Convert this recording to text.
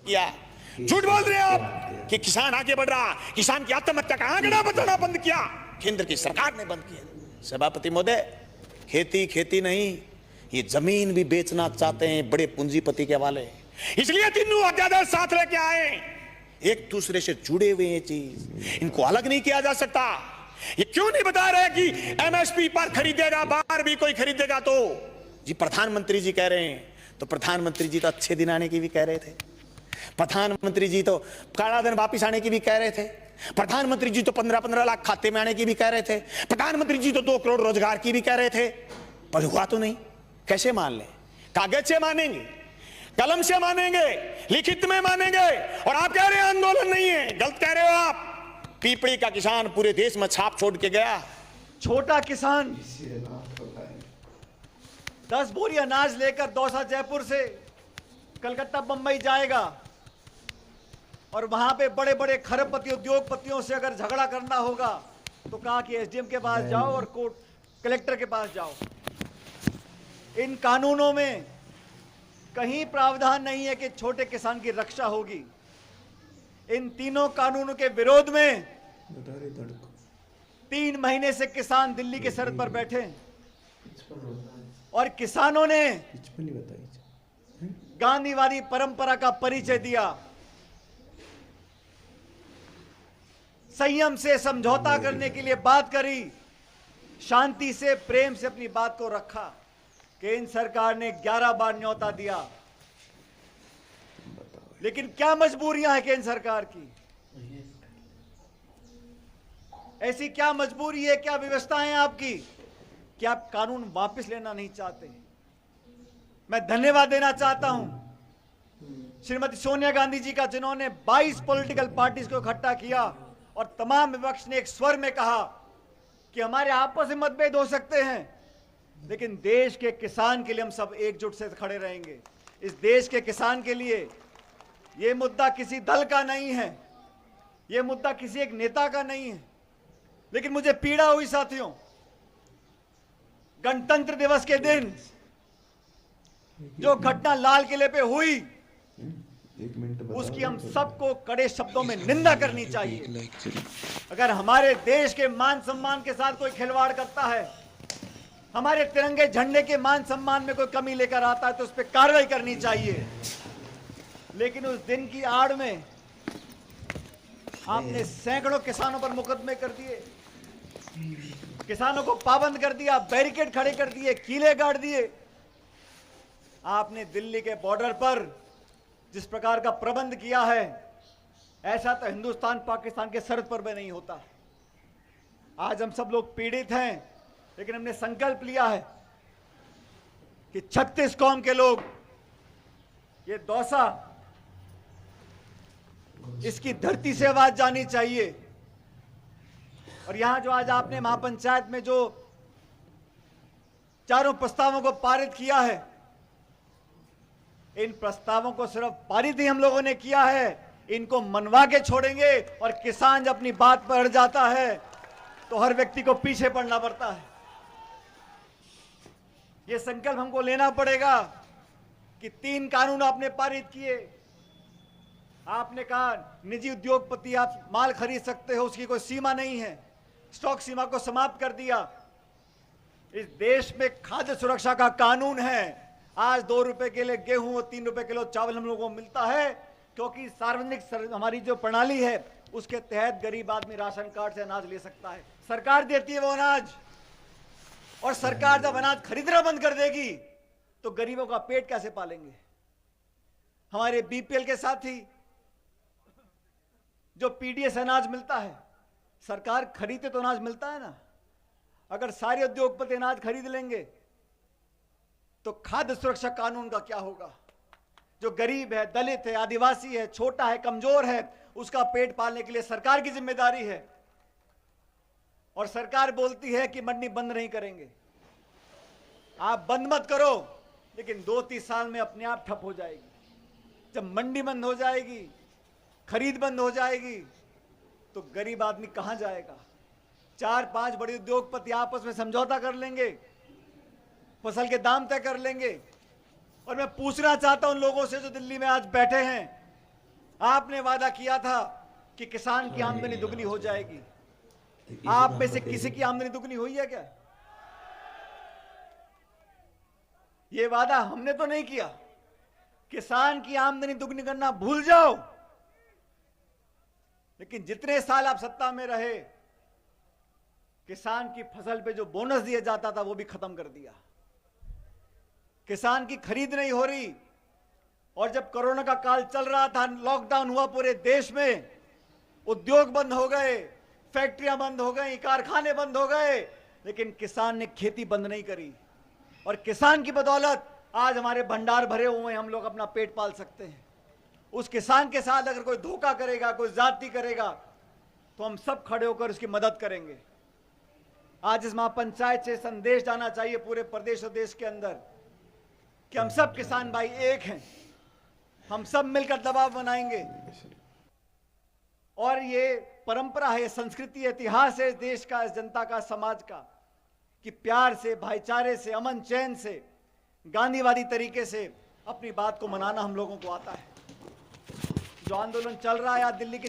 किया। झूठ बोल रहे हैं आप कि किसान आगे बढ़ रहा, किसान की आत्महत्या का आंकड़ा बताना बंद किया, केंद्र की सरकार ने बंद किया। सभापति महोदय, खेती खेती नहीं, ये जमीन भी बेचना चाहते हैं बड़े पूंजीपति के वाले, इसलिए तीनों अध्यादेश साथ लेके आए। एक दूसरे से जुड़े हुए ये चीज, इनको अलग नहीं किया जा सकता। ये क्यों नहीं बता रहे कि एमएसपी पर खरीदेगा, बाहर भी कोई खरीदेगा तो जी प्रधानमंत्री जी कह रहे हैं, तो प्रधानमंत्री जी तो अच्छे दिन आने की भी कह रहे थे, प्रधानमंत्री जी तो काला धन वापिस आने की भी कह रहे थे, प्रधानमंत्री जी तो 15-15 लाख खाते में आने की भी कह रहे थे, प्रधानमंत्री जी तो 2 करोड़ रोजगार की भी कह रहे थे, पर हुआ तो नहीं। कैसे मान ले? कागज से मानेंगे, कलम से मानेंगे, लिखित में मानेंगे, और आप कह रहे हैं आंदोलन नहीं है। गलत कह रहे हो आप। पीपड़ी का किसान पूरे देश में छाप छोड़ के गया। छोटा किसान 10 बोरी अनाज लेकर दौसा जयपुर से कलकत्ता बंबई जाएगा, और वहां पे बड़े बड़े खरबपति उद्योगपतियों से अगर झगड़ा करना होगा तो कहा कि एसडीएम के पास जाओ और कोर्ट कलेक्टर के पास जाओ। इन कानूनों में कहीं प्रावधान नहीं है कि छोटे किसान की रक्षा होगी। इन तीनों कानूनों के विरोध में 3 महीने से किसान दिल्ली के सरहद पर बैठे हैं, और किसानों ने गांधीवादी परंपरा का परिचय दिया, संयम से समझौता करने के लिए बात करी, शांति से प्रेम से अपनी बात को रखा। केंद्र सरकार ने 11 बार न्योता दिया, लेकिन क्या मजबूरियां हैं केंद्र सरकार की? ऐसी क्या मजबूरी है, क्या व्यवस्थाएं हैं आपकी कि आप कानून वापस लेना नहीं चाहते? मैं धन्यवाद देना चाहता हूं श्रीमती सोनिया गांधी जी का, जिन्होंने 22 पॉलिटिकल पार्टीज को इकट्ठा किया और तमाम विपक्ष ने एक स्वर में कहा कि हमारे आपस में मतभेद हो सकते हैं, लेकिन देश के किसान के लिए हम सब एकजुट से खड़े रहेंगे। इस देश के किसान के लिए यह मुद्दा किसी दल का नहीं है, यह मुद्दा किसी एक नेता का नहीं है। लेकिन मुझे पीड़ा हुई साथियों, गणतंत्र दिवस के दिन जो घटना लाल किले पे हुई, उसकी हम सबको कड़े शब्दों में निंदा करनी चाहिए। अगर हमारे देश के मान सम्मान के साथ कोई खिलवाड़ करता है, हमारे तिरंगे झंडे के मान सम्मान में कोई कमी लेकर आता है, तो उस पर कार्रवाई करनी चाहिए। लेकिन उस दिन की आड़ में आपने सैकड़ों किसानों पर मुकदमे कर दिए, किसानों को पाबंद कर दिया, बैरिकेड खड़े कर दिए, कीले गाड़ दिए। आपने दिल्ली के बॉर्डर पर जिस प्रकार का प्रबंध किया है, ऐसा तो हिंदुस्तान पाकिस्तान के सरहद पर भी नहीं होता। आज हम सब लोग पीड़ित हैं, लेकिन हमने संकल्प लिया है कि 36 कौम के लोग, ये दौसा, इसकी धरती से आवाज जानी चाहिए। और यहां जो आज आपने महापंचायत में जो चारों प्रस्तावों को पारित किया है, इन प्रस्तावों को सिर्फ पारित ही हम लोगों ने किया है, इनको मनवा के छोड़ेंगे। और किसान जब अपनी बात पर अड़ जाता है तो हर व्यक्ति को पीछे पड़ना पड़ता है। यह संकल्प हमको लेना पड़ेगा कि 3 कानून आपने पारित किए। आपने कहा निजी उद्योगपति आप माल खरीद सकते हो, उसकी कोई सीमा नहीं है, स्टॉक सीमा को समाप्त कर दिया। इस देश में खाद्य सुरक्षा का कानून है। आज 2 रुपए के लिए गेहूं और 3 रुपए किलो चावल हम लोगों को मिलता है, क्योंकि सार्वजनिक हमारी जो प्रणाली है उसके तहत गरीब आदमी राशन कार्ड से अनाज ले सकता है। सरकार देती है वो अनाज, और सरकार जब अनाज खरीदना बंद कर देगी तो गरीबों का पेट कैसे पालेंगे? हमारे बीपीएल के साथी जो पीडीएस अनाज मिलता है, सरकार खरीदे तो अनाज मिलता है ना। अगर सारे उद्योगपति अनाज खरीद लेंगे तो खाद्य सुरक्षा कानून का क्या होगा? जो गरीब है, दलित है, आदिवासी है, छोटा है, कमजोर है, उसका पेट पालने के लिए सरकार की जिम्मेदारी है। और सरकार बोलती है कि मंडी बंद नहीं करेंगे। आप बंद मत करो, लेकिन 2-3 साल में अपने आप ठप हो जाएगी। जब मंडी बंद हो जाएगी, खरीद बंद हो जाएगी, तो गरीब आदमी कहां जाएगा? 4-5 बड़े उद्योगपति आपस में समझौता कर लेंगे, फसल के दाम तय कर लेंगे। और मैं पूछना चाहता हूं उन लोगों से जो दिल्ली में आज बैठे हैं आपने वादा किया था कि किसान की आमदनी दुगनी हो जाएगी। आप में से किसी की आमदनी दुगनी हुई है क्या? यह वादा हमने तो नहीं किया। किसान की आमदनी दुगनी करना भूल जाओ। लेकिन जितने साल आप सत्ता में रहे, किसान की फसल पे जो बोनस दिया जाता था वो भी खत्म कर दिया। किसान की खरीद नहीं हो रही। और जब कोरोना का काल चल रहा था, लॉकडाउन हुआ पूरे देश में, उद्योग बंद हो गए, फैक्ट्रियां बंद हो गई, कारखाने बंद हो गए, लेकिन किसान ने खेती बंद नहीं करी। और किसान की बदौलत आज हमारे भंडार भरे हुए हैं, हम लोग अपना पेट पाल सकते हैं। उस किसान के साथ अगर कोई धोखा करेगा, कोई जाति करेगा, तो हम सब खड़े होकर उसकी मदद करेंगे। आज इस महापंचायत से संदेश जाना चाहिए पूरे प्रदेश और देश के अंदर कि हम सब किसान भाई एक हैं। हम सब मिलकर दबाव बनाएंगे। और ये परंपरा है, संस्कृति है, इतिहास है इस देश का, इस जनता का, समाज का, कि प्यार से, भाईचारे से, अमन चैन से, गांधीवादी तरीके से अपनी बात को मनाना हम लोगों को आता है। जो आंदोलन चल रहा है आज दिल्ली के